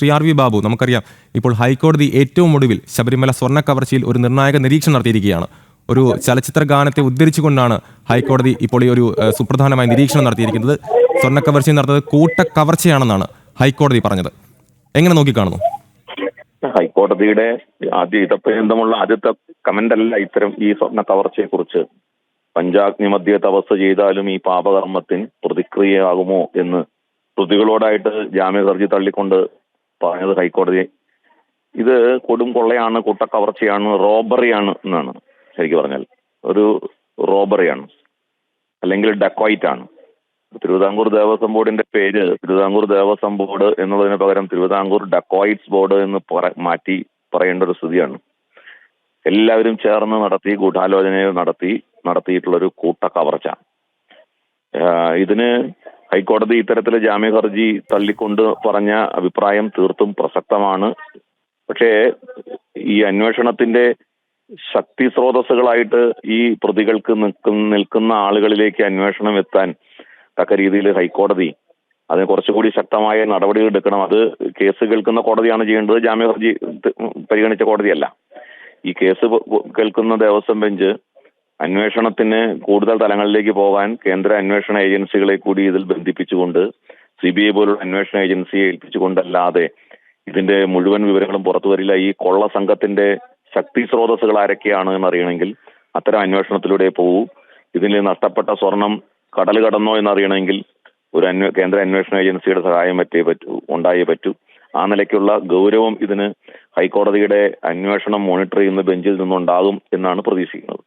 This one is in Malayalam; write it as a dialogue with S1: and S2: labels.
S1: ശ്രീ ആർ വി ബാബു, നമുക്കറിയാം ഇപ്പോൾ ഹൈക്കോടതി ഏറ്റവും ഒടുവിൽ ശബരിമല സ്വർണ്ണ കവർച്ചയിൽ ഒരു നിർണായക നിരീക്ഷണം നടത്തിയിരിക്കുകയാണ്. ഒരു ചലച്ചിത്ര ഗാനത്തെ ഉദ്ധരിച്ചുകൊണ്ടാണ് ഹൈക്കോടതി ഇപ്പോൾ ഈ ഒരു സുപ്രധാനമായ നിരീക്ഷണം നടത്തിയിരിക്കുന്നത്. സ്വർണ്ണ കവർച്ച നടത്തുന്നത് കൂട്ടക്കവർച്ചയാണെന്നാണ് ഹൈക്കോടതി പറഞ്ഞത്. എങ്ങനെ നോക്കിക്കാണുന്നു?
S2: ഹൈക്കോടതിയുടെ ഇതപര്യന്തമുള്ള ആദ്യത്തെ കമന്റ് അല്ല ഇത്തരം ഈ സ്വർണ്ണ കവർച്ചയെ കുറിച്ച്. പഞ്ചാഗ്നി മധ്യേ തപസ് ചെയ്താലും ഈ പാപകർമ്മത്തിന് പ്രതിക്രിയയാകുമോ എന്ന് പ്രതികളോടായിട്ട് ജാമ്യ ഹർജി തള്ളിക്കൊണ്ട് പറഞ്ഞത് ഹൈക്കോടതി ഇത് കൊടും കൊള്ളയാണ്, കൂട്ടക്കവർച്ചയാണ്, റോബറിയാണ് എന്നാണ്. ശരിക്കും പറഞ്ഞാൽ ഒരു റോബറിയാണ്, അല്ലെങ്കിൽ ഡക്കോയിറ്റ് ആണ്. തിരുവിതാംകൂർ ദേവസ്വം ബോർഡിന്റെ പേര് തിരുവിതാംകൂർ ദേവസ്വം ബോർഡ് എന്നുള്ളതിന് പകരം തിരുവിതാംകൂർ ഡക്കോയിറ്റ്സ് ബോർഡ് എന്ന് മാറ്റി പറയേണ്ട ഒരു സ്ഥിതിയാണ്. എല്ലാവരും ചേർന്ന് ഗൂഢാലോചന നടത്തിയിട്ടുള്ളൊരു കൂട്ടക്കവർച്ച. ഇതിന് ഹൈക്കോടതി ഇത്തരത്തില് ജാമ്യ ഹർജി തള്ളിക്കൊണ്ട് പറഞ്ഞ അഭിപ്രായം തീർത്തും പ്രസക്തമാണ്. പക്ഷേ ഈ അന്വേഷണത്തിന്റെ ശക്തി സ്രോതസ്സുകളായിട്ട് ഈ പ്രതികൾക്ക് നിൽക്കുന്ന ആളുകളിലേക്ക് അന്വേഷണം എത്താൻ തക്ക രീതിയിൽ ഹൈക്കോടതി അതിന് കുറച്ചുകൂടി ശക്തമായ നടപടികൾ എടുക്കണം. അത് കേസ് കേൾക്കുന്ന കോടതിയാണ് ചെയ്യേണ്ടത്, ജാമ്യ ഹർജി പരിഗണിച്ച കോടതിയല്ല. ഈ കേസ് കേൾക്കുന്ന ദേവസ്വം ബെഞ്ച് അന്വേഷണത്തിന് കൂടുതൽ തലങ്ങളിലേക്ക് പോകാൻ കേന്ദ്ര അന്വേഷണ ഏജൻസികളെ കൂടി ഇതിൽ ബന്ധിപ്പിച്ചുകൊണ്ട് CBI പോലുള്ള അന്വേഷണ ഏജൻസിയെ ഏൽപ്പിച്ചുകൊണ്ടല്ലാതെ ഇതിന്റെ മുഴുവൻ വിവരങ്ങളും പുറത്തു വരില്ല. ഈ കൊള്ള സംഘത്തിന്റെ ശക്തി സ്രോതസ്സുകൾ ആരൊക്കെയാണ് എന്നറിയണമെങ്കിൽ അത്തരം അന്വേഷണത്തിലൂടെ പോകൂ. ഇതിൽ നഷ്ടപ്പെട്ട സ്വർണം കടൽ കടന്നോ എന്നറിയണമെങ്കിൽ ഒരു കേന്ദ്ര അന്വേഷണ ഏജൻസിയുടെ സഹായം ഉണ്ടായേ പറ്റൂ. ആ നിലയ്ക്കുള്ള ഗൗരവം ഇതിന് ഹൈക്കോടതിയുടെ അന്വേഷണം മോണിറ്റർ ചെയ്യുന്ന ബെഞ്ചിൽ നിന്നുണ്ടാകും എന്നാണ് പ്രതീക്ഷിക്കുന്നത്.